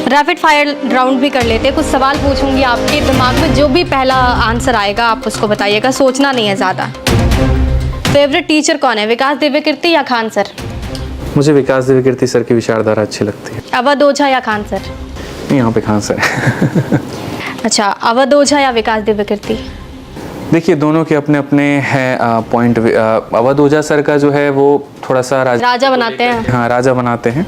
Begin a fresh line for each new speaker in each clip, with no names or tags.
Rapid fire round भी कर लेते हैं। कुछ सवाल पूछूंगी, आपके दिमाग में जो भी पहला आंसर आएगा आप उसको बताइएगा, सोचना नहीं है ज़्यादा। फेवरेट टीचर कौन है, विकास दिव्यकीर्ति या खान सर?
मुझे विकास दिव्यकीर्ति सर की विचारधारा अच्छी लगती है।
अवध ओझा या खान सर?
यहाँ पे खान सर है।
अच्छा, अवध ओझा या विकास दिव्यकीर्ति?
देखिए दोनों के अपने अपने हैं पॉइंट। अवध ओझा सर का जो है वो थोड़ा सा
राजा बनाते हैं।
हाँ, राजा बनाते हैं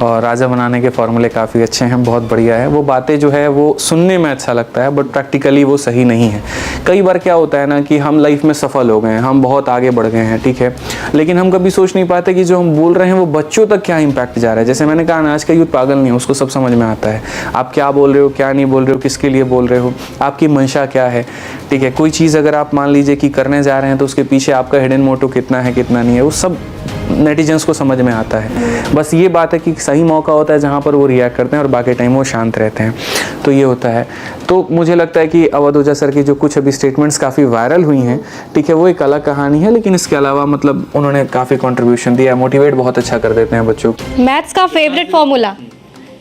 और राजा बनाने के फॉर्मूले काफ़ी अच्छे हैं, बहुत बढ़िया है। वो बातें जो है वो सुनने में अच्छा लगता है बट प्रैक्टिकली वो सही नहीं है। कई बार क्या होता है ना कि हम लाइफ में सफल हो गए हैं, हम बहुत आगे बढ़ गए हैं, ठीक है, लेकिन हम कभी सोच नहीं पाते कि जो हम बोल रहे हैं वो बच्चों तक क्या इम्पैक्ट जा रहा है। जैसे मैंने कहा ना, आज का यूथ पागल नहीं है, उसको सब समझ में आता है आप क्या बोल रहे हो, क्या नहीं बोल रहे हो, किसके लिए बोल रहे हो, आपकी मंशा क्या है, ठीक है। कोई चीज़ अगर आप मान लीजिए कि करने जा रहे हैं तो उसके पीछे आपका हिडन मोटिव कितना है कितना नहीं है, वो सब नेटिजन्स को समझ में आता है। बस ये बात है कि सही मौका होता है जहाँ पर वो रिएक्ट करते हैं और बाकी टाइम वो शांत रहते हैं, तो ये होता है। तो मुझे लगता है कि अवध ओझा सर की जो कुछ अभी स्टेटमेंट्स काफ़ी वायरल हुई हैं, ठीक है, वो एक अलग कहानी है, लेकिन इसके अलावा मतलब उन्होंने काफ़ी कंट्रीब्यूशन दिया, मोटिवेट बहुत अच्छा कर देते हैं बच्चों को।
मैथ्स का फेवरेट फॉर्मूला?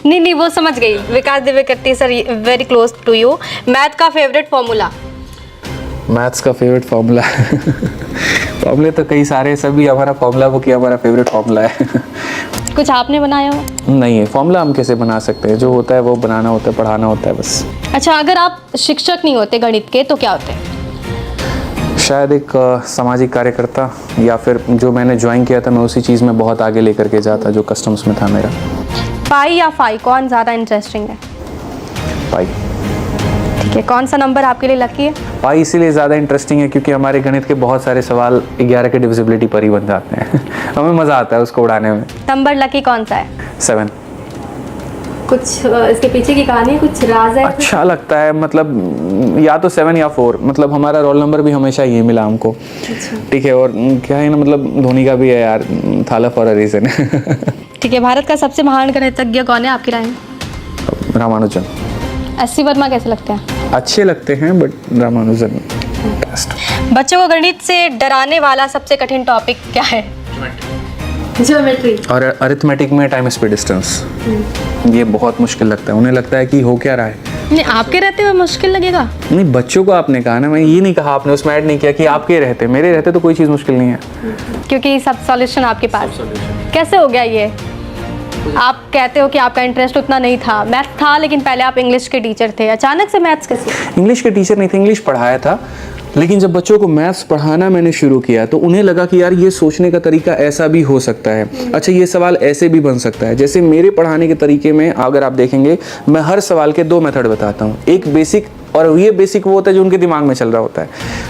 नहीं वो समझ गई, Vikas Divyakirti sir very close to you. Math का फेवरेट फॉर्मूला?
मैथ्स का फेवरेट फार्मूला फार्मूले तो कई सारे, सभी हमारा फार्मूला बुक ही हमारा फेवरेट फार्मूला है।
कुछ आपने बनाया हो?
नहीं है, फार्मूला हम कैसे बना सकते हैं, जो होता है वो बनाना होता है, पढ़ाना होता है बस।
अच्छा, अगर आप शिक्षक नहीं होते गणित के तो क्या होते?
शायद एक सामाजिक कार्यकर्ता, या फिर जो मैंने ज्वाइन किया था मैं उसी चीज़ में बहुत आगे लेकर के जाता जो कस्टम्स में था मेरा।
पाई या फाई, कौन ज़्यादा इंटरेस्टिंग है?
पाई।
ठीक है, कौन सा नंबर आपके लिए लकी है?
पाई इसीलिए ज़्यादा इंटरेस्टिंग है क्योंकि हमारे गणित के बहुत सारे सवाल 11 के डिविजिबिलिटी पर ही बन जाते हैं। हमें मज़ा आता है उसको उड़ाने में।
नंबर लकी कौन सा है?
7।
कुछ इसके पीछे की कहानी, कुछ राज है?
अच्छा लगता है, मतलब या तो 7 या 4, मतलब हमारा रोल नंबर भी हमेशा ये मिला हमको, ठीक है। और क्या है ना, मतलब धोनी का भी है यार, थाला फॉर अ रीजन।
ठीक है, भारत का सबसे महान गणितज्ञ कौन है आपकी राय में?
रामानुजन।
एस.सी. वर्मा कैसे लगते हैं?
अच्छे लगते हैं बट रामानुजन बेस्ट।
बच्चों को गणित से डराने वाला सबसे कठिन टॉपिक क्या है? ज्योमेट्री।
और अरिथमेटिक में टाइम स्पीड डिस्टेंस, ये बहुत मुश्किल लगता है। उन्हें लगता है कि हो क्या रहा है।
नहीं, आपके रहते हुए मुश्किल लगेगा?
नहीं, बच्चों को आपने कहा ना, मैं ये नहीं कहा, आपने उसमें ऐड नहीं किया कि आपके रहते, मेरे रहते तो कोई चीज़ मुश्किल नहीं है,
क्योंकि सब सॉल्यूशन आपके पास। कैसे हो गया ये? आप कहते हो कि आपका इंटरेस्ट उतना नहीं था, मैथ था, लेकिन पहले आप इंग्लिश के टीचर थे, अचानक से मैथ्स कैसे?
इंग्लिश के टीचर नहीं थे, इंग्लिश पढ़ाया था, लेकिन जब बच्चों को मैथ्स पढ़ाना मैंने शुरू किया तो उन्हें लगा कि यार ये सोचने का तरीका ऐसा भी हो सकता है, अच्छा ये सवाल ऐसे भी बन सकता है। जैसे मेरे पढ़ाने के तरीके में अगर आप देखेंगे, मैं हर सवाल के 2 मेथड बताता हूँ, एक बेसिक, और ये बेसिक वो होता है जो उनके दिमाग में चल रहा होता है,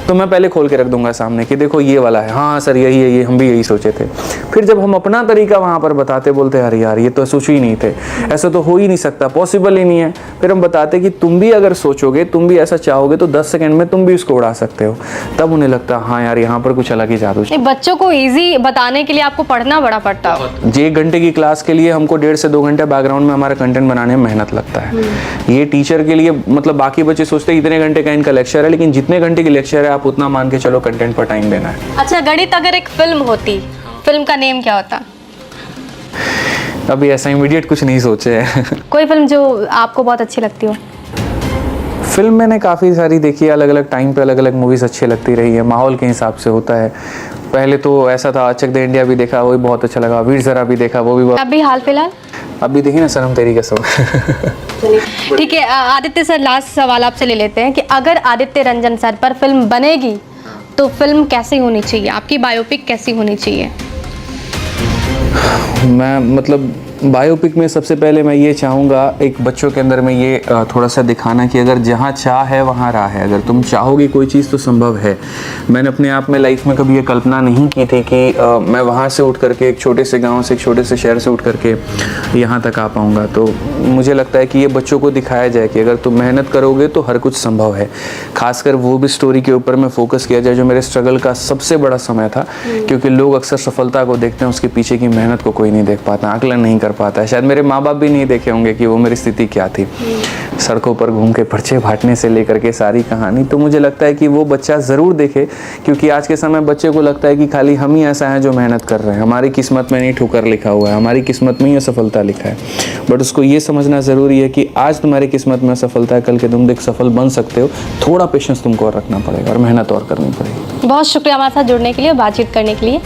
तो मैं पहले खोल के रख दूंगा सामने कि देखो ये वाला है, हाँ सर यही है, ये हम भी यही सोचे थे। फिर जब हम अपना तरीका वहाँ पर बताते, बोलते अरे यार ये तो सोच ही नहीं थे, ऐसा तो हो ही नहीं सकता, पॉसिबल ही नहीं है। फिर हम बताते कि तुम भी अगर सोचोगे, तुम भी ऐसा चाहोगे तो 10 सेकंड में तुम भी उसको उड़ा सकते हो। तब उन्हें लगता हाँ यार यहाँ पर कुछ अलग ही जादू है।
बच्चों को ईजी बताने के लिए आपको पढ़ना बड़ा पड़ता है।
जे 1 घंटे की क्लास के लिए हमको 1.5 से 2 घंटे बैकग्राउंड में हमारा कंटेंट बनाने में मेहनत लगता है। ये टीचर के लिए, मतलब बाकी बच्चे सोचते इतने घंटे इनका लेक्चर है, लेकिन जितने घंटे की लेक्चर है आप उतना मान के चलो कंटेंट पर टाइम देना है।
अच्छा, गणित अगर एक फिल्म होती, फिल्म का नेम क्या होता?
अभी ऐसा इमीडिएट कुछ नहीं सोचे है।
कोई फिल्म जो आपको बहुत अच्छी लगती हो?
फिल्म मैंने काफ़ी सारी देखी है, अलग अलग टाइम पे अलग अलग मूवीज़ अच्छी लगती रही है, माहौल के हिसाब से होता है। पहले तो ऐसा था, चक दे इंडिया भी देखा, वो भी बहुत अच्छा लगा, वीर ज़रा भी देखा, वो भी बहुत।
अभी हाल फिलहाल?
अभी देखी ना सनम तेरी कसम।
ठीक है, आदित्य सर लास्ट सवाल आपसे ले लेते हैं कि अगर आदित्य रंजन सर पर फिल्म बनेगी तो फिल्म कैसी होनी चाहिए, आपकी बायोपिक कैसी होनी चाहिए?
मैं मतलब बायोपिक में सबसे पहले मैं ये चाहूँगा, एक बच्चों के अंदर में ये थोड़ा सा दिखाना कि अगर जहाँ चाह है वहाँ राह है, अगर तुम चाहोगे कोई चीज़ तो संभव है। मैंने अपने आप में लाइफ में कभी ये कल्पना नहीं की थी कि मैं वहाँ से उठ करके एक छोटे से गांव से, एक छोटे से शहर से उठ करके यहाँ तक आ पाऊँगा। तो मुझे लगता है कि ये बच्चों को दिखाया जाए कि अगर तुम मेहनत करोगे तो हर कुछ संभव है। खासकर वो भी स्टोरी के ऊपर में फोकस किया जाए जो मेरे स्ट्रगल का सबसे बड़ा समय था, क्योंकि लोग अक्सर सफलता को देखते हैं, उसके पीछे की मेहनत को कोई नहीं देख पाता, आकलन नहीं कर कर पाता है। शायद मेरे माँ बाप भी नहीं देखे होंगे कि वो मेरी स्थिति क्या थी, सड़कों पर घूम के पर्चे बांटने से लेकर के सारी कहानी। तो मुझे लगता है कि वो बच्चा ज़रूर देखे, क्योंकि आज के समय बच्चे को लगता है कि खाली हम ही ऐसा है जो मेहनत कर रहे हैं, हमारी किस्मत में नहीं ठोकर लिखा हुआ है, हमारी किस्मत में ही असफलता लिखा है। बट उसको ये समझना ज़रूरी है कि आज तुम्हारी किस्मत में असफलता है, कल के तुम सफल बन सकते हो। थोड़ा पेशेंस तुमको और रखना पड़ेगा और मेहनत और करनी पड़ेगी।
बहुत शुक्रिया हमारे साथ जुड़ने के लिए, बातचीत करने के लिए।